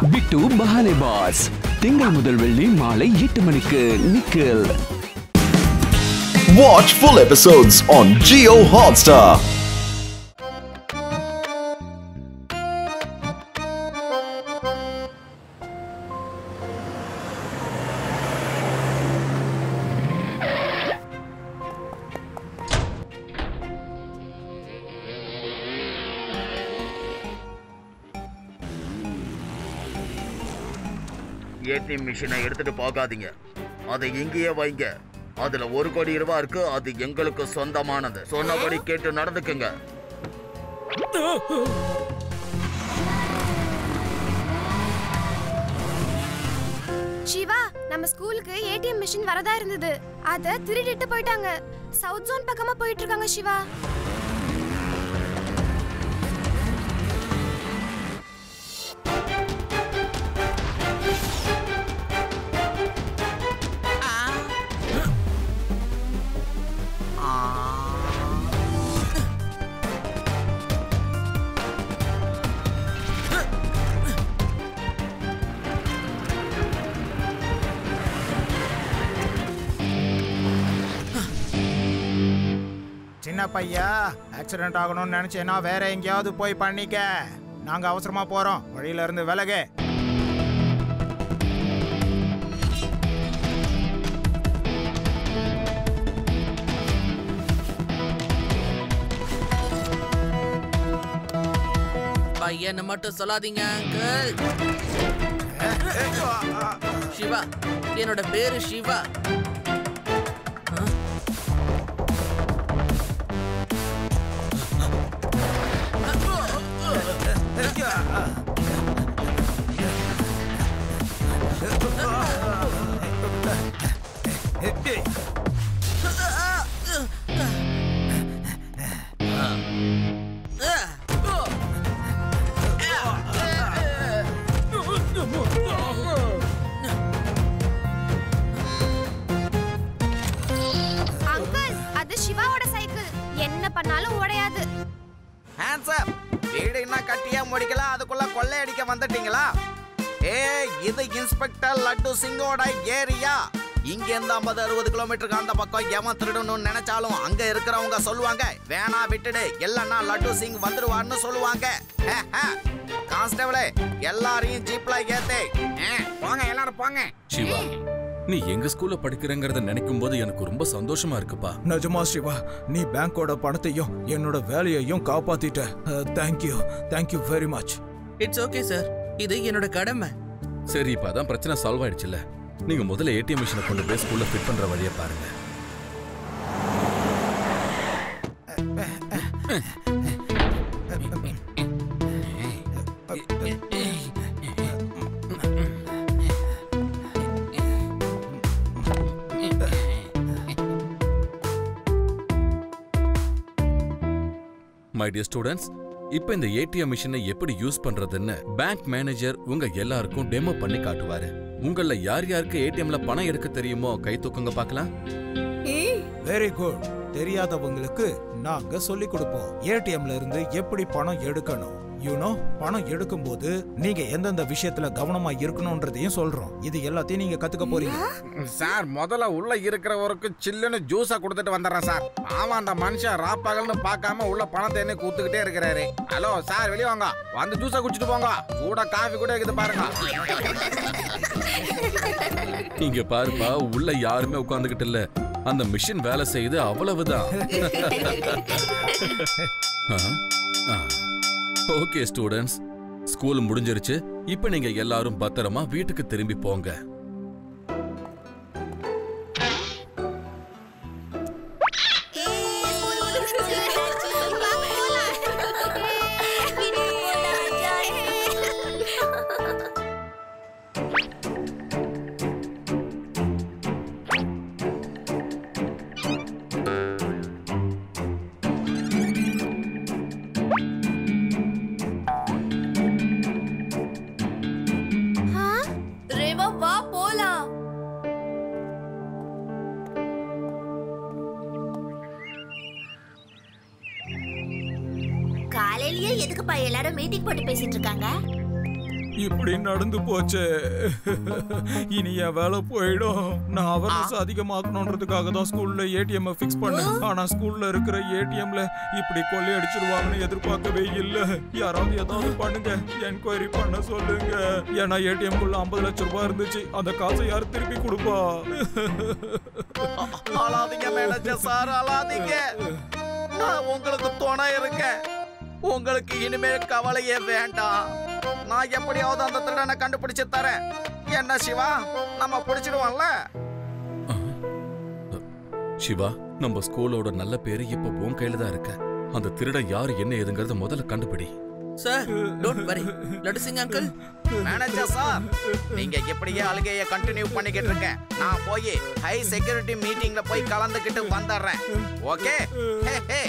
பிட்டு Bahale pass திங்கள் முதல் வெள்ளி மாலை 8 மணிக்கு Nikhil. Watch full episodes on Jio Hotstar. ATM மிஷினை எடுத்துட்டு போகாதீங்க. அதை இங்கேயே வைங்க. அதுல 1 கோடி ரூபாய் இருக்கு. அது எங்களுக்கு சொந்தமானது. சொன்னபடி கேட்டு நடந்துக்குங்க. சிவா, நம்ம ஸ்கூலுக்கு ஏடிஎம் மிஷின் வரதா இருந்தது. அத திருடிட்டு போயிட்டாங்க. சவுத் ஜோன் பக்கமா போயிட்டு இருக்காங்க சிவா. சின்ன பையா, ஆக்சிடென்ட் ஆகணும்னு நினைச்சேன்னா வேற எங்கேயாவது போய் பண்ணிக்க. நாங்க அவசரமா போறோம். வழியில இருந்து விலகு. பையனை மட்டும் சொல்லாதீங்க அங்கிள். சிவா, என்னோட பேரு சிவா. கட்டியா முடிக்கலாம், அதுக்குள்ள கொள்ளை அடிக்க வந்துட்டீங்களா? இது இன்ஸ்பெக்டர் லட்டு சிங்கோட ஏரியா. இங்க இருந்து 50-60 கிலோமீட்டருக்கு அந்த பக்கம் எவன் திருடணும்னு நினைச்சாலும் அங்க இருக்கிறவங்க சொல்லுவாங்க, வேணா விட்டுடு, இல்லன்னா லட்டு சிங் வந்துருவான்னு சொல்லுவாங்க. கான்ஸ்டபிளே, எல்லாரையும் ஜீப்ல ஏத்து போங்க, எல்லாரும் போங்க. சிவா, நீ எங்க ஸ்கூல்ல படிக்கிறங்கறத நினைக்கும் போது எனக்கு ரொம்ப சந்தோஷமா இருக்குப்பா. நிஜமா சிவா, நீ பேங்கோட பணத்தையும் என்னோட வேலையையும் காப்பாத்திட்ட. Thank you very much. It's okay sir, இது என்னோட கடமை. சரி, இப்ப அதான் பிரச்சனை சால்வ் ஆயிடுச்சுல. நீங்க முதல்ல ஏடிஎம் மிஷினை கொண்டு போய் ஸ்கூல்ல ஃபிட் பண்ற வழியை பாருங்க. மை டியர் ஸ்டூடெண்ட்ஸ், இப்போ இந்த ஏடிஎம் மிஷினை எப்படி யூஸ் பண்றதுன்னு பேங்க் மேனேஜர் உங்க எல்லாருக்கும் டெமோ பண்ணி காட்டுவாரு. உங்கள யார் யாருக்கு ஏடிஎம்ல பணம் எடுக்க தெரியுமோ கை தூக்குங்க பார்க்கலாம். Very good. தெரியாதவங்களுக்கு நாங்க சொல்லி கொடுப்போம். ஏடிஎம்ல இருந்து எப்படி பணம் எடுக்கணும். பணம் எடுக்கும் போது நீங்க எந்தெந்த விஷயத்துல கவனமா இருக்கணும்ன்றதையும் சொல்றோம். இது எல்லாத்தையும் நீங்க கத்துக்க போறீங்க. சார், முதல்ல உள்ள இருக்கிறவருக்கு சில்லுன்னு ஜூஸா கொடுத்துட்டு வந்துடுறேன் சார். ஆமா, அந்த மனுஷன் ராப்பகல்னு பார்க்காம உள்ள பணத்தை என்ன கூத்துக்கிட்டே இருக்கிறாரு. ஹலோ சார், வெளியே வாங்க, வந்து ஜூஸா குடிச்சிட்டு போங்க. கூட காஃபி கூட இருக்குது பாருங்க. இங்க பாருப்பா, உள்ள யாருமே உட்கார்ந்துகிட்டு இல்ல. அந்த மிஷின் வேலை செய்யுது, அவ்வளவுதான். ஓகே ஸ்டூடெண்ட்ஸ், ஸ்கூல் முடிஞ்சிருச்சு. இப்ப நீங்க எல்லாரும் பத்திரமா வீட்டுக்கு திரும்பி போங்க. இப்படி நடந்து போச்சு. இனி என் வேலை போயிடும். நான் அவர்னஸ் அதிகமாக்கணுன்றதுக்காக தான் ஸ்கூல்ல ஏடிஎம் ஃபிக்ஸ் பண்ணேன். ஆனா ஸ்கூல்ல இருக்கிற ஏடிஎம்ல இப்படி கொள்ளை அடிச்சிருவாங்கன்னு எதிர்பார்க்கவே இல்லை. யாராவது ஏதாவது பண்ணுங்க, என்கொயரி பண்ண சொல்லுங்க. ஏன்னா ஏடிஎம் குள்ள 50 லட்சம் ரூபாய் இருந்துச்சு. அந்த காசை யார் திருப்பி கொடுப்பா? அழாதீங்க மேனேஜர் சார், அழாதீங்க. நான் உங்களுக்கு துணை இருக்கேன். உங்களுக்கு இனிமே கவலையே வேண்டாம். நான் எப்படியாவது அந்த திருடனை கண்டுபிடிச்சு தரேன். என்ன சிவா, நம்ம பிடிச்சிடுவோம்ல? சிவா, நம்ம ஸ்கூலோட நல்ல பேரு இப்ப உன் கையில தான் இருக்கு. அந்த திருட யாரு என்ன ஏதுங்கறத முதல்ல கண்டுபிடி. Sir, don't worry. Laddu Singh uncle. Manager sir, நீங்க எப்படியே அழுகைய கண்டினியூ பண்ணிக்கிட்டு இருக்க. நான் போய் ஹை செக்யூரிட்டி மீட்டிங்ல போய் கலந்துக்கிட்டு வந்துடுறேன். ஓகே? ஹே ஹே.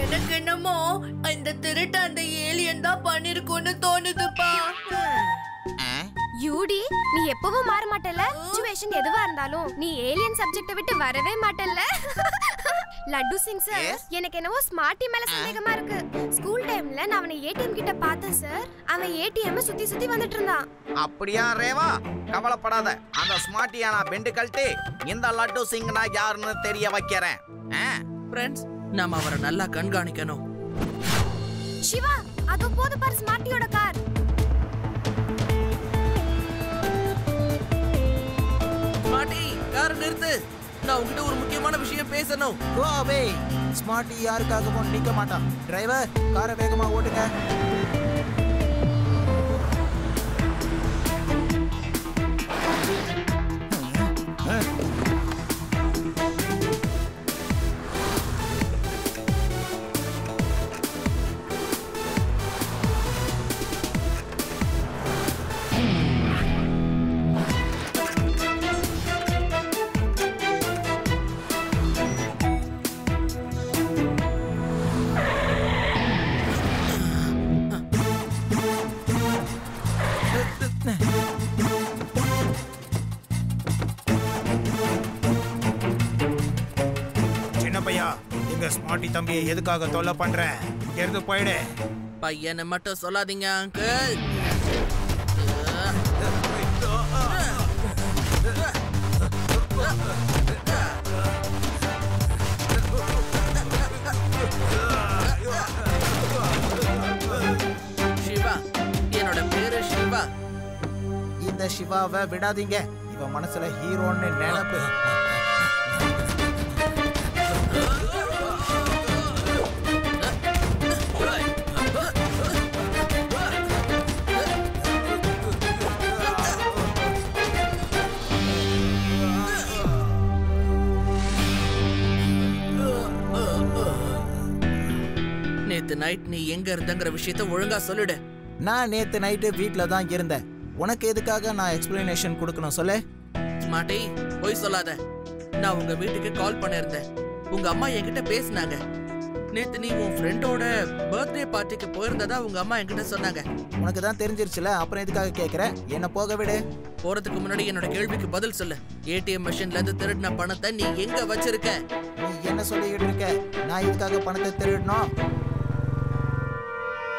எனக்கு என்னமோ இந்த திருட்டு அந்த ஏலியன் தான் பண்ணிருக்கும்னு தோணுதுப்பா. யூடி, நீ எப்பவும் மாற மாட்டல. சிச்சுவேஷன் எதுவா இருந்தாலும் நீ ஏலியன் சப்ஜெக்ட விட்டு வரவே மாட்டல்ல. லட்டு சிங் சார், எனக்கு என்னவோ ஸ்மார்ட்டி மேல சந்தேகமா இருக்கு. ஸ்கூல் டைம்ல நான் அவனை ஏடிஎம் கிட்ட பார்த்தேன் சார். அவன் ஏடிஎம் சுத்தி சுத்தி வந்துட்டு இருந்தான். அப்படியா ரேவா? கவலைப்படாத. அந்த ஸ்மார்ட்டியா நான் பெண்டு கழட்டி இந்த லட்டு சிங் நான் யாருன்னு தெரிய வைக்கிறேன். ஃப்ரெண்ட்ஸ், நாம அவரை நல்லா கண்காணிக்கணும். சிவா, அது போது பாரு ஸ்மார்ட்டியோட கார். ஸ்மார்ட்டி, காரை நிறுத்து. நான் உங்ககிட்ட ஒரு முக்கியமான விஷயம் பேசணும். கோ அவே. ஸ்மார்ட்டி யாருக்காகவும் நிக்க மாட்டான். டிரைவர், காரை வேகமா ஓட்டுங்க. ஸ்மார்ட்டி தம்பியை எதுக்காக தொல்லை பண்ற? இருந்து போயிடு. பையனை மட்டும் சொல்லாதீங்க அங்கிள். சிவா, என்னோட பேரு சிவா. இந்த சிவாவை விடாதீங்க. இவன் மனசுல ஹீரோன்னு நினைப்பு. நேத்து நைட் நீ எங்க இருந்தங்கிற விஷயத்த ஒழுங்கா சொல்லிடு. நான் நேத்து நைட்டு வீட்ல தான் இருந்தேன். உனக்கு எதுக்காக நான் எக்ஸ்பிளனேஷன் கொடுக்கணும் சொல்லு. ஸ்மார்ட்டி, போய் சொல்லாத. நான் உங்க வீட்டுக்கு கால் பண்ணிருந்தேன். உங்க அம்மா என்கிட்ட பேசினாங்க. நேத்து நீ உன் ஃப்ரெண்டோட பர்த்டே பார்ட்டிக்கு போயிருந்ததா உங்க அம்மா என்கிட்ட சொன்னாங்க. உனக்கு தான் தெரிஞ்சிருச்சுல, அப்புறம் எதுக்காக கேக்குற? என்ன போக விடு. போறதுக்கு முன்னாடி என்னோட கேள்விக்கு பதில் சொல்லு. ஏடிஎம் மெஷின்ல இருந்து திருடின பணத்தை நீ எங்க வச்சிருக்க? நீ என்ன சொல்லிக்கிட்டு இருக்க? நான் இதுக்காக பணத்தை திருடணும்?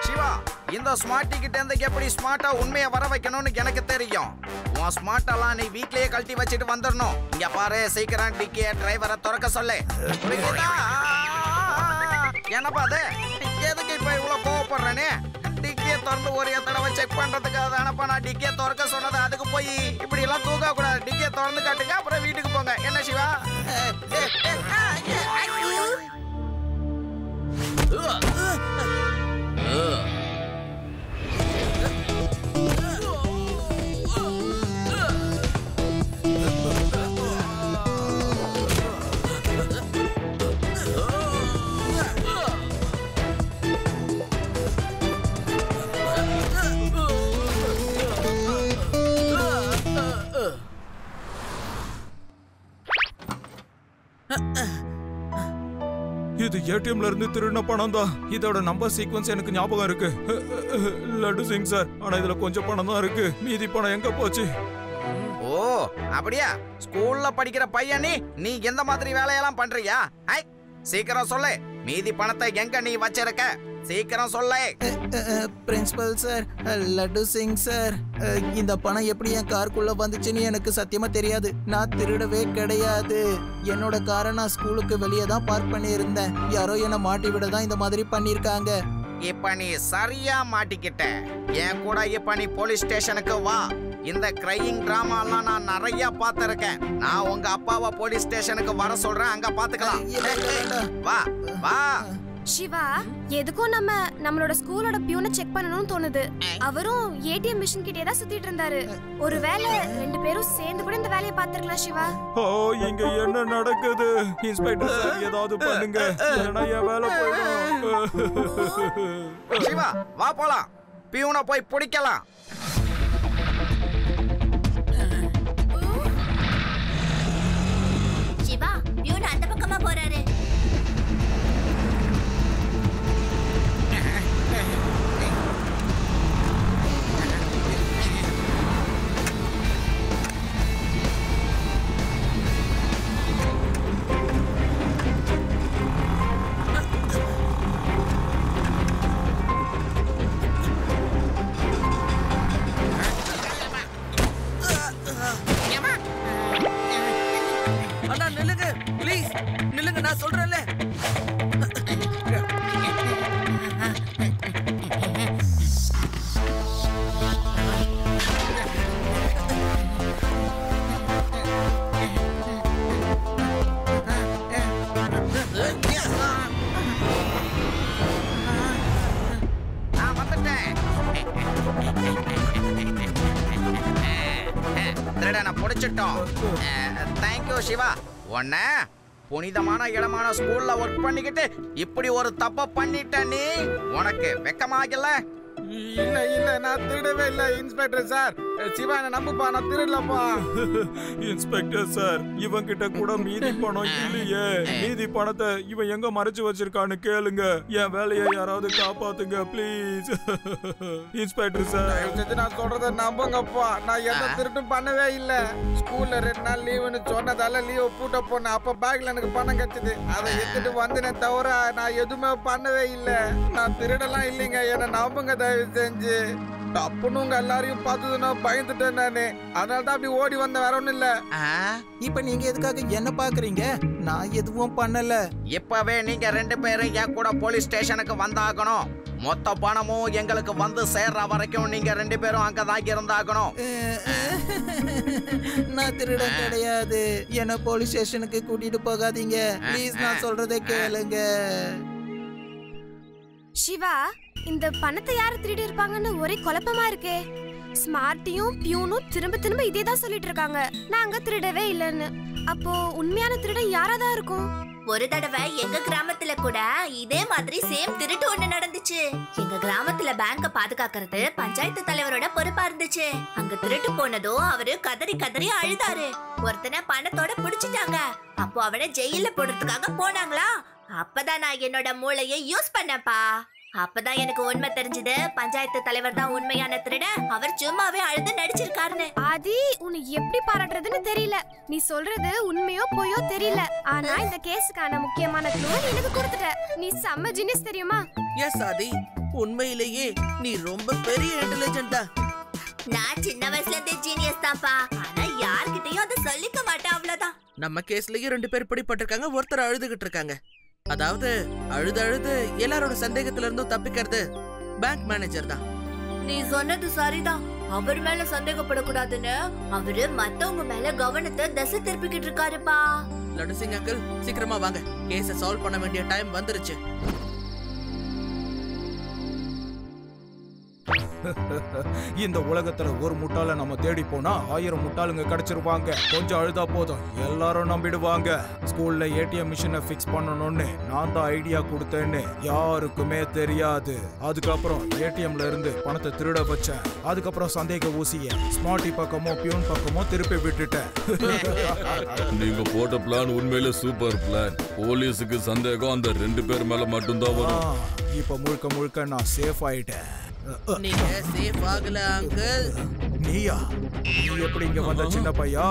சிவா, இந்த ஸ்மார்ட்டி கிட்ட இருந்து எப்படி ஸ்மார்ட்டா உண்மையை வர வைக்கணும்னு எனக்கு தெரியும். உன் ஸ்மார்ட்டெல்லாம் நீ வீட்லயே கழட்டி வச்சுட்டு வந்துடணும். இங்க பாரு, சீக்கிரம் டிக்கிய டிரைவரை திறக்க சொல்லு. என்னப்பா அது? எதுக்கு இப்ப இவ்வளவு கோவப்படுறேனே? டிக்கியை திறந்து ஒரு தடவை செக் பண்றதுக்காக தானப்பா நான் டிக்கியை திறக்க சொன்னது. அதுக்கு போய் இப்படி எல்லாம் தூக்க கூடாது. டிக்கியை திறந்து காட்டுங்க, அப்புறம் வீட்டுக்கு போங்க. என்ன சிவா? இது ஏடிஎம்ல இருந்து திருடின பணம் தான். இதோட நம்பர் சீக்வன்ஸ் எனக்கு ஞாபகம் இருக்கு. லட்டு சிங் சார், ஆனா இதுல கொஞ்சம் பணம் தான் இருக்கு. மீதி பணம் எங்க போச்சு? ஓ, அப்படியா? ஸ்கூல்ல படிக்கிற பையன் நீ எந்த மாதிரி வேலையெல்லாம் பண்றியா? சீக்கிரம் சொல்லு. மீதி பணத்தை எங்க நீ வச்சிருக்க? சீக்கிரம் சொல்லே. Principal sir, Laddu Singh sir, இந்த பணம் எப்படி என் காருக்குள்ள வந்துச்சுன்னு எனக்கு சத்தியமா தெரியாது. நான் திருடவே கிடையாது. என்னோட காரை நான் ஸ்கூலுக்கு வெளியே தான் பார்க் பண்ணியிருந்தேன். யாரோ என்னை மாட்டி விட தான் இந்த மாதிரி பண்ணியிருக்காங்க. இப்ப நீ சரியா மாட்டிக்கிட்ட. என் கூட இப்ப நீ போலீஸ் ஸ்டேஷனுக்கு வா. இந்த கிரையிங் டிராமா எல்லாம் நான் நிறைய பார்த்திருக்கேன். நான் உங்க அப்பாவை போலீஸ் ஸ்டேஷனுக்கு வர சொல்றேன், அங்க பாத்துக்கலாம். வா வா. சிவா, எதுக்கும் நம்மளோட ஸ்கூலோட பியூனை செக் பண்ணணும்னு தோணுது. அவரும் ஏடிஎம் மிஷின் கிட்டே தான் சுத்திட்டு இருந்தாரு. ஒருவேளை ரெண்டு பேரும் சேர்ந்து கூட இந்த வேலையை பார்த்திருக்கலாம். சிவா, ஓ, இங்க என்ன நடக்குது? இன்ஸ்பெக்டர் சார், ஏதாவது பண்ணுங்க, இல்லைன்னா என் வேலை போயிடும். சிவா, வா போலாம். பியூனை போய் பிடிக்கலாம். சிவா, பியூன் அந்த பக்கமா போறாரு. அண்ணா நில்லுங்க, ப்ளீஸ் நில்லுங்க, நான் சொல்றேன்ல. நான் வந்துட்டேன். திருடனை பிடிச்சிட்டோம். தேங்க்யூ சிவா. உன்ன புனிதமான இடமான ஸ்கூல்ல ஒர்க் பண்ணிக்கிட்டு இப்படி ஒரு தப்ப பண்ணிட்ட நீ. உனக்கு வெக்கமாகல? இல்ல இல்ல, நான் திருடவே இல்ல இன்ஸ்பெக்டர் சார். சிவா, என்ன நம்புப்பா, நான் திருடலப்பா. இன்ஸ்பெக்டர் சார், இவன் கிட்ட கூட மீதி பணம் இல்லையே. மீதி பணத்தை இவன் எங்க மறைச்சு வச்சிருக்கான்னு கேளுங்க. என் வேலையை யாராவது காப்பாத்துங்க ப்ளீஸ். இன்ஸ்பெக்டர் சார், நான் சொல்றத நம்புங்கப்பா. நான் எந்த திருட்டும் பண்ணவே இல்ல. ஸ்கூல்ல 2 நாள் லீவுன்னு சொன்னதால லீவை பூட்ட போனேன். அப்ப பேக்ல எனக்கு பணம் கிடைச்சது. அதை எடுத்துட்டு வந்தேனே தவிர நான் எதுவுமே பண்ணவே இல்ல. நான் திருடலாம் இல்லைங்க, என்ன நம்புங்க தயவு செஞ்சு. தப்புன்னு உங்க எல்லாரையும் பார்த்ததுன்னா பயந்துட்டேன் நானு. அதனால தான் அப்படி ஓடி வந்த, வேற ஒண்ணும் இல்ல. இப்ப நீங்க எதுக்காக என்ன பாக்குறீங்க? நான் எதுவும் பண்ணல. இப்பவே நீங்க 2 பேரும் என் கூட போலீஸ் ஸ்டேஷனுக்கு வந்தாகணும். மொத்த பணமும் எங்களுக்கு வந்து சேர்ற வரைக்கும் நீங்க 2 பேரும் அங்கதான் இருந்தாகணும். நான் திருட கிடையாது. என்ன போலீஸ் ஸ்டேஷனுக்கு கூட்டிட்டு போகாதீங்க ப்ளீஸ். நான் சொல்றதை கேளுங்க. சிவா, இந்த பணத்தை யாரு திருடி இருப்பாங்கன்னு ஒரே குழப்பமா இருக்கே. ஸ்மார்ட்டியும் பியூனும் திரும்ப திரும்ப இதே தான் சொல்லிட்டு இருக்காங்க, நாங்க திருடவே இல்லைன்னு. அப்போ உண்மையான திருடன் யாராதான் இருக்கும்? ஒரு தடவை எங்க கிராமத்துல கூட இதே மாதிரி சேம் திருட்டு ஒண்ணு நடந்துச்சு. எங்க கிராமத்துல பேங்க பாதுகாக்கிறது பஞ்சாயத்து தலைவரோட பொறுப்பா இருந்துச்சு. அங்க திருட்டு போனதும் அவரு கதறி கதறி அழுதாரு. ஒருத்தனை பணத்தோட புடிச்சிட்டாங்க. அப்போ அவனை ஜெயில போடுறதுக்காக போனாங்களா. அப்பதான் நான் என்னோட மூளையை யூஸ் பண்ணப்பா. அப்பதான் எனக்கு உண்மை தெரிஞ்சது, பஞ்சாயத்து தலைவர் தான் உண்மையான திருடன். அவர் சும்மாவே அழுது நடிச்சிருக்காருன்னு. ஆதி, உன்னை எப்படி பாராட்டுறதுன்னு தெரியல. நீ சொல்றது உண்மையோ பொய்யோ தெரியல. ஆனா இந்த கேஸுக்கான முக்கியமான க்ளூ எனக்கு கொடுத்துட்ட. நீ செம்ம ஜீனியஸ் தெரியுமா? எஸ் ஆதி, உண்மையிலேயே நீ ரொம்ப பெரிய இன்டெலிஜென்ட்டா. நான் சின்ன வயசுல இருந்தே ஜீனியஸ் தான்ப்பா. ஆனா யார்கிட்டயும் அதை சொல்லிக்க மாட்டேன், அவ்வளவுதான். நம்ம கேஸ்லயே 2 பேர் பிடிபட்டிருக்காங்க, ஒருத்தர் அழுதுகிட்டு இருக்காங்க. அதாவது அழுது அழுது எல்லாரோட சந்தேகத்துல இருந்தும் தப்பிக்கிறது பேங்க் மேனேஜர் தான். நீ சொன்னது சரிதான். அவர் மேல சந்தேகப்படக்கூடாதுன்னு அவரு மத்தவங்க மேல கவனத்தை திசை திருப்பிக்கிட்டு இருக்காருப்பா. லட்டு சிங் அங்கிள், சீக்கிரமா வாங்க, கேஸை சால்வ் பண்ண வேண்டிய டைம் வந்துருச்சு. இந்த உலகத்துல ஒரு முட்டாள நம்ம தேடி போனா 1000 முட்டாளுங்க கிடைச்சிருவாங்க. கொஞ்சம் அழுதா போதும் எல்லாரும் நம்பிடுவாங்க. ஸ்கூல்ல ஏடிஎம் மிஷினை ஃபிக்ஸ் பண்ணணும்னு நான் தான் ஐடியா கொடுத்தேன்னு யாருக்குமே தெரியாது. அதுக்கப்புறம் ஏடிஎம்ல இருந்து பணத்தை திருட வச்சேன். அதுக்கப்புறம் சந்தேக ஊசிய ஸ்மார்ட்டி பக்கமோ பியூன் பக்கமோ திருப்பி விட்டுட்டேன். நீங்க போட்ட பிளான் உண்மையில சூப்பர் பிளான். போலீஸுக்கு சந்தேகம் அந்த 2 பேர் மேல மட்டும்தான் வரும். இப்ப முழுக்க முழுக்க நான் சேஃப் ஆயிட்டேன். நீங்க சேஃப் ஆகல அங்கிள். நீயா? நீ எப்படி இங்க வந்த சின்ன பையா?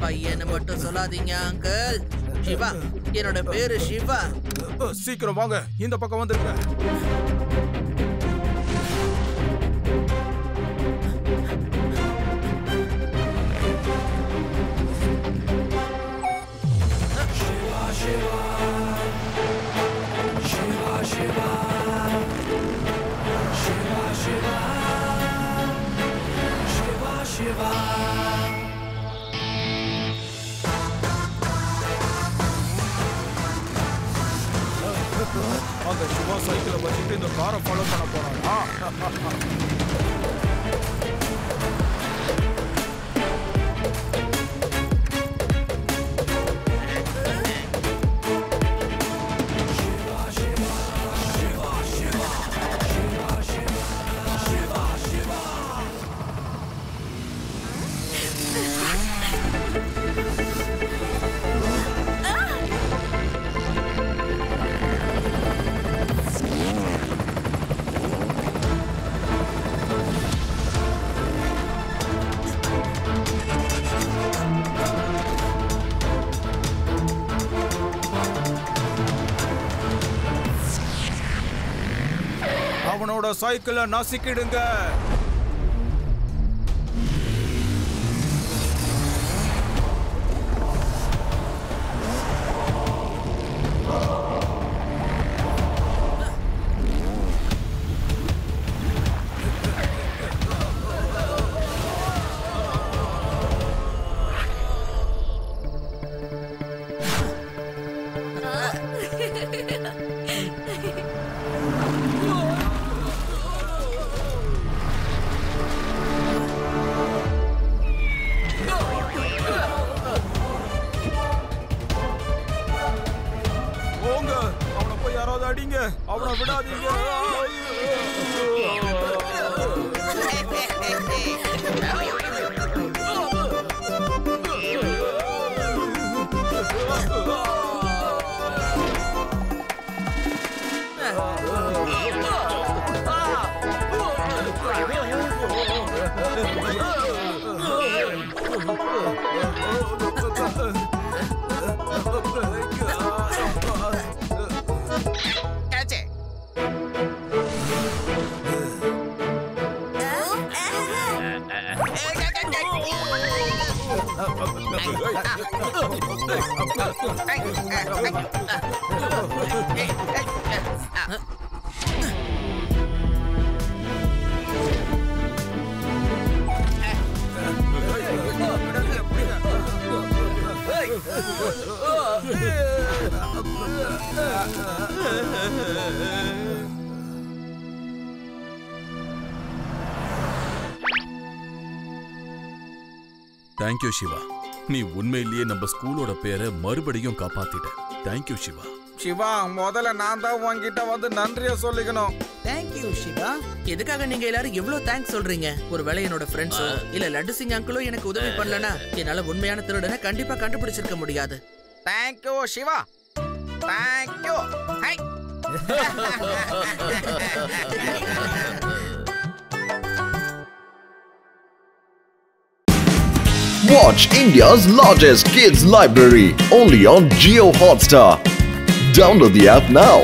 பையனை மட்டும் சொல்லாதீங்க அங்கிள். சிவா, என்னோட பேரு சிவா. சீக்கிரம் வாங்க, இந்த பக்கம் வந்துருங்க. அந்த சிவா சைக்கிளை வச்சுட்டு இந்த காரை ஃபாலோ பண்ண போறாங்க. அவனோட சைக்கிளை நசுக்கிடுங்க. அடிங்க, அவனை விடாதீங்க. தேங்க்யூ சிவா, நீ உண்மையிலேயே நம்ம ஸ்கூலோட பேரை மறுபடியும் காப்பாத்திட்ட. தேங்க்யூ சிவா. சிவா, முதல்ல நான் தான் உன்கிட்ட வந்து நன்றியை சொல்லிக்கணும். தேங்க்யூ சிவா. எதுக்காக நீங்க எல்லாரும் எவ்வளவு தேங்க்ஸ் சொல்றீங்க? ஒருவேளை என்னோட ஃப்ரெண்ட்ஸோ இல்ல லட்டு சிங் அங்கிளோ எனக்கு உதவி பண்ணலனா என்னால உண்மையான திருடனை கண்டிப்பா கண்டுபிடிச்சிருக்க முடியாது. Thank you Shiva. Thank you. Hi. Watch India's largest kids library only on Jio Hotstar. Download the app now.